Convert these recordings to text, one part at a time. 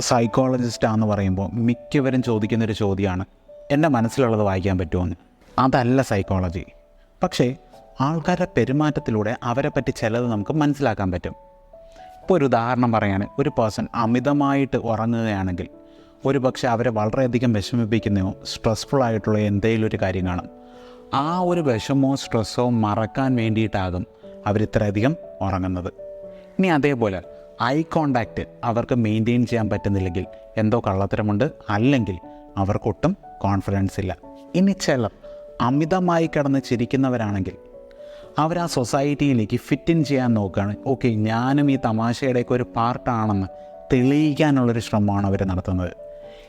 സൈക്കോളജിസ്റ്റാണെന്ന് പറയുമ്പോൾ മിക്കവരും ചോദിക്കുന്നൊരു ചോദ്യമാണ്, എൻ്റെ മനസ്സിലുള്ളത് വായിക്കാൻ പറ്റുമെന്ന്. അതല്ല സൈക്കോളജി. പക്ഷേ ആൾക്കാരുടെ പെരുമാറ്റത്തിലൂടെ അവരെ പറ്റി ചിലത് നമുക്ക് മനസ്സിലാക്കാൻ പറ്റും. ഇപ്പോൾ ഒരു ഉദാഹരണം പറയാൻ, ഒരു പേഴ്സൺ അമിതമായിട്ട് ഉറങ്ങുകയാണെങ്കിൽ ഒരു പക്ഷേ അവരെ വളരെയധികം വിഷമിപ്പിക്കുന്നയോ സ്ട്രെസ്ഫുൾ ആയിട്ടുള്ള എന്തെങ്കിലും ഒരു കാര്യം കാണും. ആ ഒരു വിഷമോ സ്ട്രെസ്സോ മറക്കാൻ വേണ്ടിയിട്ടാകും അവരിത്രയധികം ഉറങ്ങുന്നത്. ഇനി അതേപോലെ ഐ കോണ്ടാക്റ്റ് അവർക്ക് മെയിൻറ്റെയിൻ ചെയ്യാൻ പറ്റുന്നില്ലെങ്കിൽ എന്തോ കള്ളത്തരമുണ്ട്, അല്ലെങ്കിൽ അവർക്കൊട്ടും കോൺഫിഡൻസ് ഇല്ല. ഇനി ചിലർ അമിതമായി കിടന്ന് ചിരിക്കുന്നവരാണെങ്കിൽ അവർ ആ സൊസൈറ്റിയിലേക്ക് ഫിറ്റ് ഇൻ ചെയ്യാൻ നോക്കുകയാണ്. ഓക്കെ, ഞാനും ഈ തമാശയുടെയൊക്കെ ഒരു പാർട്ടാണെന്ന് തെളിയിക്കാനുള്ളൊരു ശ്രമമാണ് അവർ നടത്തുന്നത്.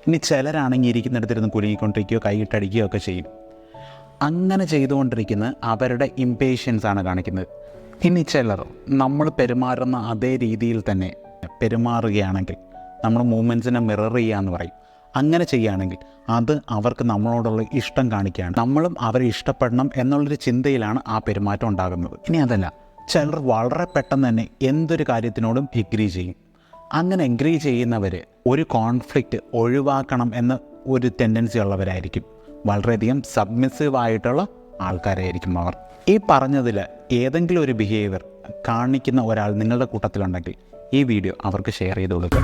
ഇനി ചിലരാണെങ്കിൽ ഇരിക്കുന്നിടത്തിരുന്ന് കുലുങ്ങിക്കൊണ്ടിരിക്കുകയോ കൈയിട്ടടിക്കുകയോ ഒക്കെ ചെയ്യും. അങ്ങനെ ചെയ്തുകൊണ്ടിരിക്കുന്നത് അവരുടെ ഇംപേഷ്യൻസാണ് കാണിക്കുന്നത്. ഇനി ചിലർ നമ്മൾ പെരുമാറുന്ന അതേ രീതിയിൽ തന്നെ പെരുമാറുകയാണെങ്കിൽ നമ്മൾ മൂവ്മെൻറ്റ്സിനെ മിറർ ചെയ്യാന്ന് പറയും. അങ്ങനെ ചെയ്യുകയാണെങ്കിൽ അത് അവർക്ക് നമ്മളോടുള്ള ഇഷ്ടം കാണിക്കുകയാണ്. നമ്മളും അവരെ ഇഷ്ടപ്പെടണം എന്നുള്ളൊരു ചിന്തയിലാണ് ആ പെരുമാറ്റം ഉണ്ടാകുന്നത്. ഇനി അതല്ല, ചിലർ വളരെ പെട്ടെന്ന് തന്നെ എന്തൊരു കാര്യത്തിനോടും എഗ്രി ചെയ്യും. അങ്ങനെ എഗ്രി ചെയ്യുന്നവർ ഒരു കോൺഫ്ലിക്റ്റ് ഒഴിവാക്കണം എന്ന ഒരു ടെൻഡൻസി ഉള്ളവരായിരിക്കും. വളരെയധികം സബ്മിസീവായിട്ടുള്ള ആൾക്കാരായിരിക്കും അവർ. ഈ പറഞ്ഞതിൽ ഏതെങ്കിലും ഒരു ബിഹേവിയർ കാണിക്കുന്ന ഒരാൾ നിങ്ങളുടെ കൂട്ടത്തിലുണ്ടെങ്കിൽ ഈ വീഡിയോ അവർക്ക് ഷെയർ ചെയ്ത് കൊടുക്കുക.